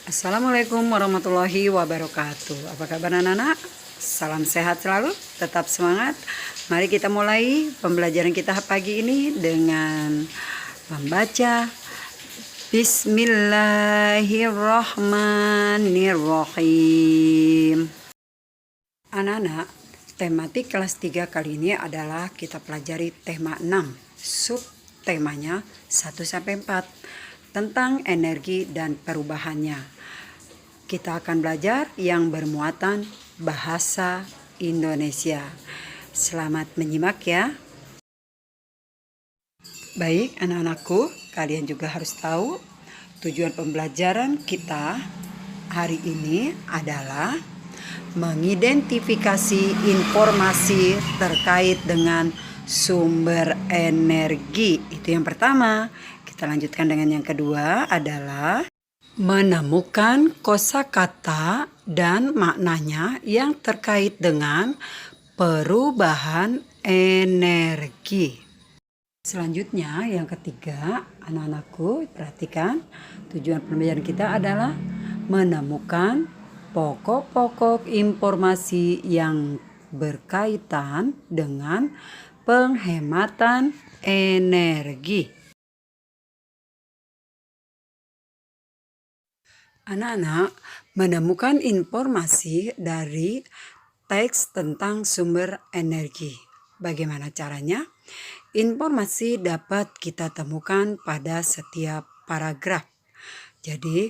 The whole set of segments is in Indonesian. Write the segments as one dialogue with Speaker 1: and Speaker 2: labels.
Speaker 1: Assalamualaikum warahmatullahi wabarakatuh. Apa kabar anak-anak? Salam sehat selalu, tetap semangat. Mari kita mulai pembelajaran kita pagi ini dengan membaca Bismillahirrahmanirrahim. Anak-anak, tematik kelas 3 kali ini adalah kita pelajari tema 6. Subtemanya 1-4 tentang energi dan perubahannya. Kita akan belajar yang bermuatan bahasa Indonesia. Selamat menyimak ya. Baik anak-anakku, kalian juga harus tahu tujuan pembelajaran kita hari ini adalah mengidentifikasi informasi terkait dengan sumber energi. Itu yang pertama. Kita lanjutkan dengan yang kedua adalah menemukan kosakata dan maknanya yang terkait dengan perubahan energi. Selanjutnya yang ketiga, anak-anakku perhatikan tujuan pembelajaran kita adalah menemukan pokok-pokok informasi yang berkaitan dengan penghematan energi. Anak-anak menemukan informasi dari teks tentang sumber energi. Bagaimana caranya? Informasi dapat kita temukan pada setiap paragraf. Jadi,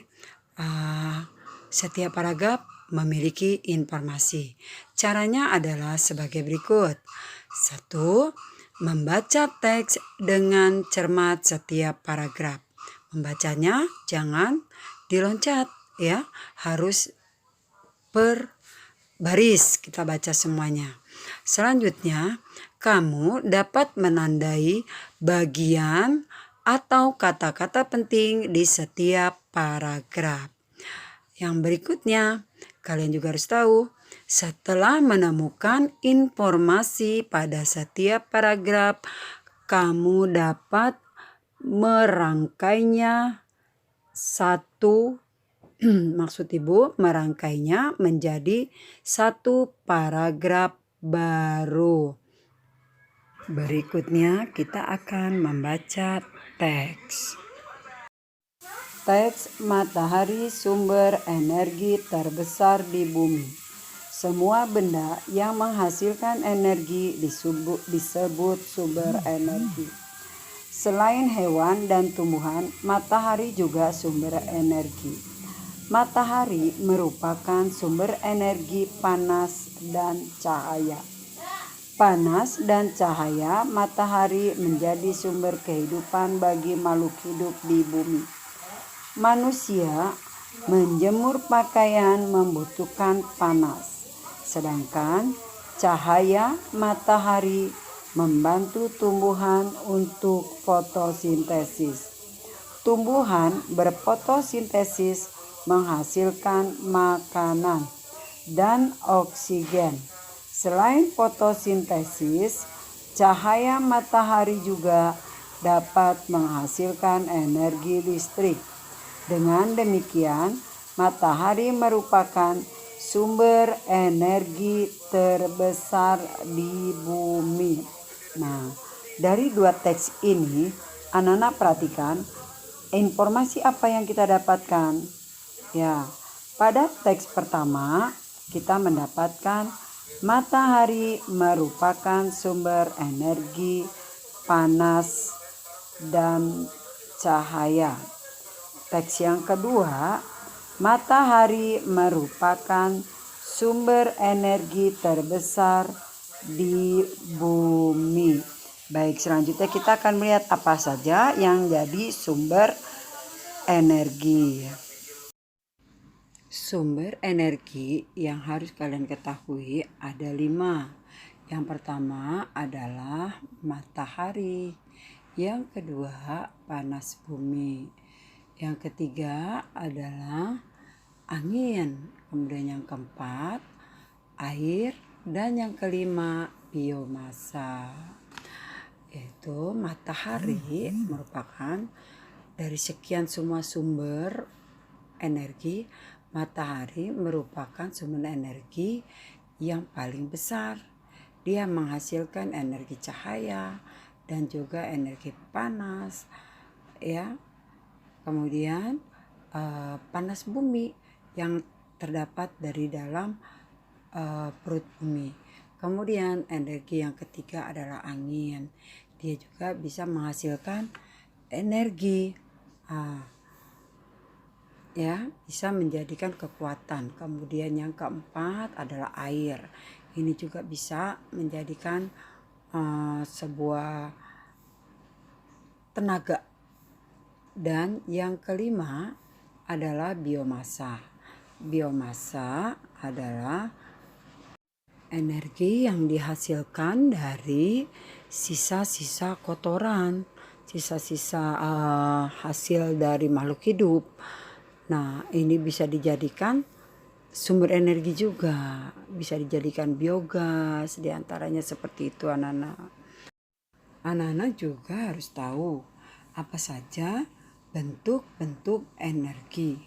Speaker 1: setiap paragraf memiliki informasi. Caranya adalah sebagai berikut. 1. Membaca teks dengan cermat setiap paragraf. Membacanya jangan diloncat ya, harus per baris kita baca semuanya. Selanjutnya, kamu dapat menandai bagian atau kata-kata penting di setiap paragraf. Yang berikutnya, kalian juga harus tahu, setelah menemukan informasi pada setiap paragraf, kamu dapat merangkainya maksud ibu merangkainya menjadi satu paragraf baru. Berikutnya kita akan membaca teks. Teks matahari sumber energi terbesar di bumi. Semua benda yang menghasilkan energi disebut sumber energi. Selain hewan dan tumbuhan, matahari juga sumber energi. Matahari merupakan sumber energi panas dan cahaya. Panas dan cahaya matahari menjadi sumber kehidupan bagi makhluk hidup di bumi. Manusia menjemur pakaian membutuhkan panas, sedangkan cahaya matahari membantu tumbuhan untuk fotosintesis. Tumbuhan berfotosintesis menghasilkan makanan dan oksigen. Selain fotosintesis, cahaya matahari juga dapat menghasilkan energi listrik. Dengan demikian, matahari merupakan sumber energi terbesar di bumi. Nah, dari dua teks ini, anak-anak perhatikan informasi apa yang kita dapatkan. Ya, pada teks pertama kita mendapatkan matahari merupakan sumber energi panas dan cahaya. Teks yang kedua, matahari merupakan sumber energi terbesar di bumi. Baik, selanjutnya kita akan melihat apa saja yang jadi sumber energi. Sumber energi yang harus kalian ketahui ada 5. Yang pertama adalah matahari. Yang kedua, panas bumi. Yang ketiga adalah angin. Kemudian yang keempat, air. Dan yang kelima, biomasa. Yaitu matahari merupakan dari sekian semua sumber energi, matahari merupakan sumber energi yang paling besar. Dia menghasilkan energi cahaya dan juga energi panas, ya. Kemudian panas bumi yang terdapat dari dalam perut bumi. Kemudian energi yang ketiga adalah angin. Dia juga bisa menghasilkan energi, ya, bisa menjadikan kekuatan. Kemudian yang keempat adalah air. Ini juga bisa menjadikan sebuah tenaga. Dan yang kelima adalah biomasa. Biomasa adalah energi yang dihasilkan dari sisa-sisa kotoran, sisa-sisa hasil dari makhluk hidup. Nah, ini bisa dijadikan sumber energi juga, bisa dijadikan biogas, diantaranya seperti itu anak-anak. Anak-anak juga harus tahu apa saja bentuk-bentuk energi.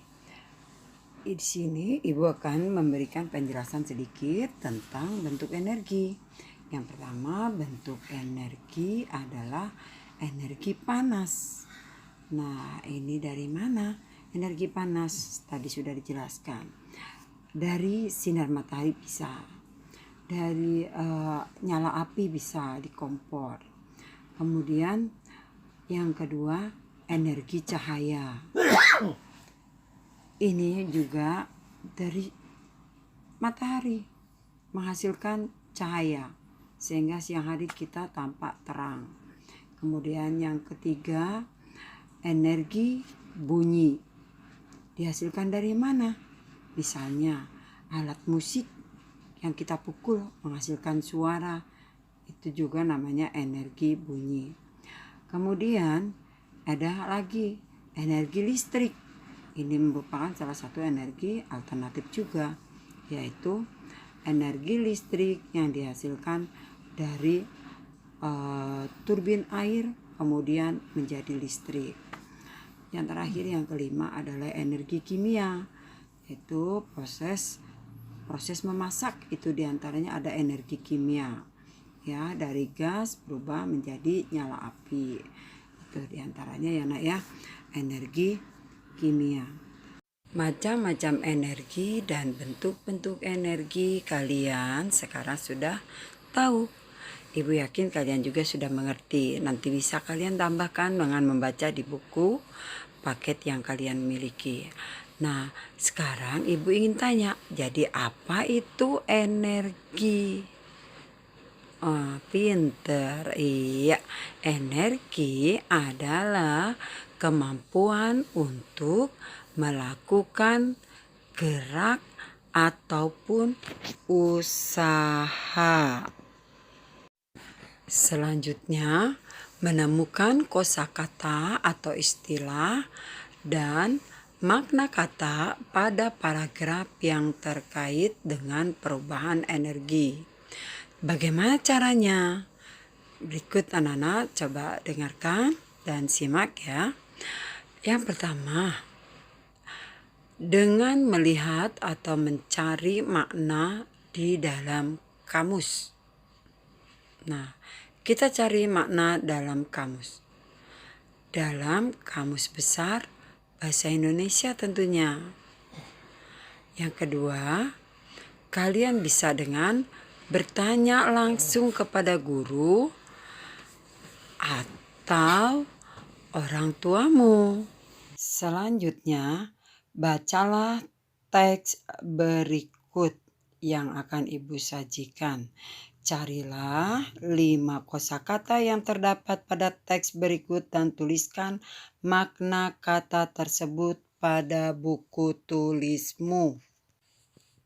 Speaker 1: Di sini Ibu akan memberikan penjelasan sedikit tentang bentuk energi. Yang pertama, bentuk energi adalah energi panas. Nah, ini dari mana? Energi panas tadi sudah dijelaskan. Dari sinar matahari bisa, dari nyala api bisa di kompor. Kemudian yang kedua, energi cahaya. Ini juga dari matahari menghasilkan cahaya sehingga siang hari kita tampak terang. Kemudian yang ketiga, energi bunyi. Dihasilkan dari mana? Misalnya alat musik yang kita pukul menghasilkan suara, itu juga namanya energi bunyi. Kemudian ada lagi energi listrik. Ini merupakan salah satu energi alternatif juga, yaitu energi listrik yang dihasilkan dari turbin air kemudian menjadi listrik. Yang terakhir yang kelima adalah energi kimia, yaitu proses memasak. Itu diantaranya ada energi kimia, ya, dari gas berubah menjadi nyala api. Itu diantaranya ya nak ya, energi kimia. Macam-macam energi dan bentuk-bentuk energi kalian sekarang sudah tahu. Ibu yakin kalian juga sudah mengerti. Nanti bisa kalian tambahkan dengan membaca di buku paket yang kalian miliki. Nah, sekarang Ibu ingin tanya, jadi apa itu energi? Oh, pinter. Iya, energi adalah kemampuan untuk melakukan gerak ataupun usaha. Selanjutnya, menemukan kosakata atau istilah dan makna kata pada paragraf yang terkait dengan perubahan energi. Bagaimana caranya? Berikut anak-anak coba dengarkan dan simak ya. Yang pertama, dengan melihat atau mencari makna di dalam kamus. Nah, kita cari makna dalam kamus. Dalam kamus besar bahasa Indonesia tentunya. Yang kedua, kalian bisa dengan bertanya langsung kepada guru atau orang tuamu. Selanjutnya, bacalah teks berikut yang akan Ibu sajikan. Carilah 5 kosakata yang terdapat pada teks berikut dan tuliskan makna kata tersebut pada buku tulismu.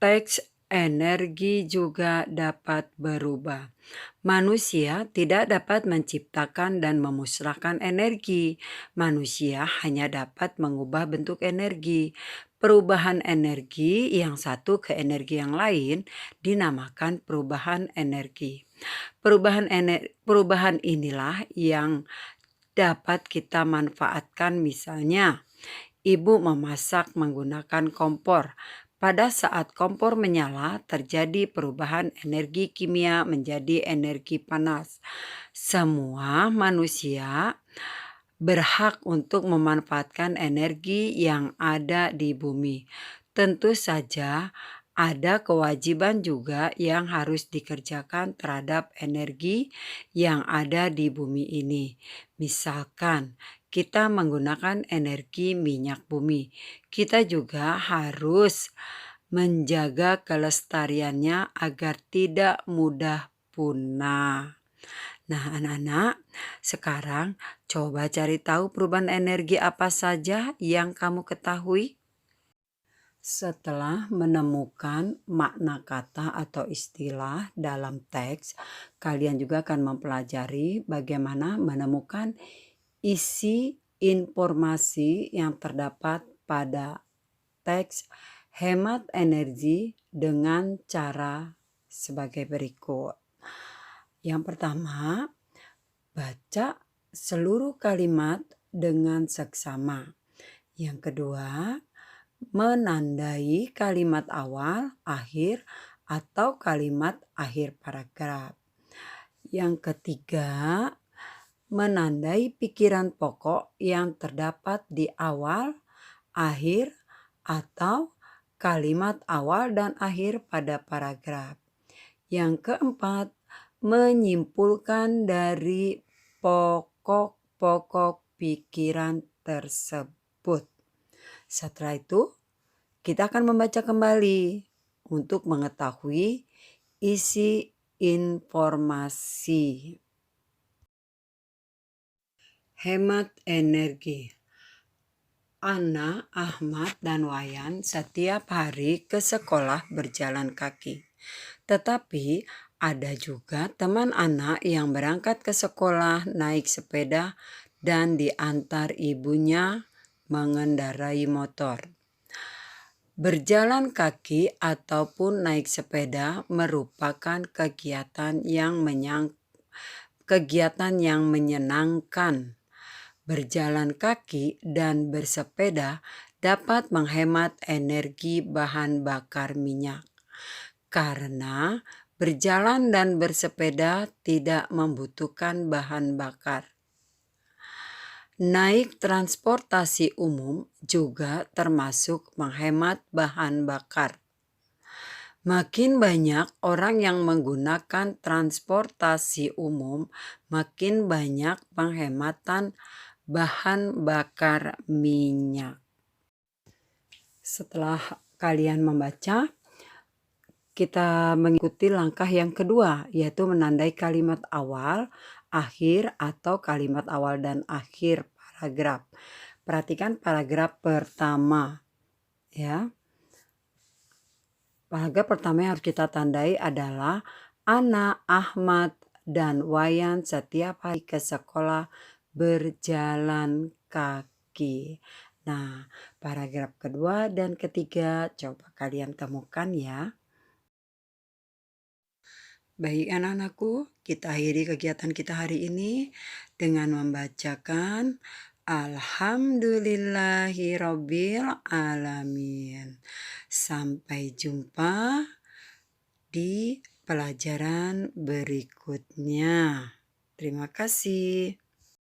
Speaker 1: Teks energi juga dapat berubah. Manusia tidak dapat menciptakan dan memusnahkan energi. Manusia hanya dapat mengubah bentuk energi. Perubahan energi yang satu ke energi yang lain dinamakan perubahan energi. Perubahan inilah yang dapat kita manfaatkan, misalnya Ibu memasak menggunakan kompor. Pada saat kompor menyala, terjadi perubahan energi kimia menjadi energi panas. Semua manusia berhak untuk memanfaatkan energi yang ada di bumi. Tentu saja ada kewajiban juga yang harus dikerjakan terhadap energi yang ada di bumi ini. Misalkan kita menggunakan energi minyak bumi, kita juga harus menjaga kelestariannya agar tidak mudah punah. Nah, anak-anak, sekarang coba cari tahu perubahan energi apa saja yang kamu ketahui. Setelah menemukan makna kata atau istilah dalam teks, kalian juga akan mempelajari bagaimana menemukan isi informasi yang terdapat pada teks hemat energi dengan cara sebagai berikut. Yang pertama, baca seluruh kalimat dengan seksama. Yang kedua, menandai kalimat awal, akhir, atau kalimat akhir paragraf. Yang ketiga, menandai pikiran pokok yang terdapat di awal, akhir, atau kalimat awal dan akhir pada paragraf. Yang keempat, menyimpulkan dari pokok-pokok pikiran tersebut. Setelah itu, kita akan membaca kembali untuk mengetahui isi informasi. Hemat energi. Ana, Ahmad, dan Wayan setiap hari ke sekolah berjalan kaki. Tetapi ada juga teman anak yang berangkat ke sekolah naik sepeda dan diantar ibunya mengendarai motor. Berjalan kaki ataupun naik sepeda merupakan kegiatan yang menyenangkan. Berjalan kaki dan bersepeda dapat menghemat energi bahan bakar minyak. Karena berjalan dan bersepeda tidak membutuhkan bahan bakar. Naik transportasi umum juga termasuk menghemat bahan bakar. Makin banyak orang yang menggunakan transportasi umum, makin banyak penghematan bahan bakar minyak. Setelah kalian membaca, kita mengikuti langkah yang kedua, yaitu menandai kalimat awal, akhir, atau kalimat awal dan akhir paragraf. Perhatikan paragraf pertama, ya. Paragraf pertama yang harus kita tandai adalah Ana, Ahmad, dan Wayan setiap hari ke sekolah berjalan kaki. Nah, paragraf kedua dan ketiga coba kalian temukan ya. Baik anak-anakku, kita akhiri kegiatan kita hari ini dengan membacakan Alhamdulillahirabbil alamin. Sampai jumpa di pelajaran berikutnya. Terima kasih.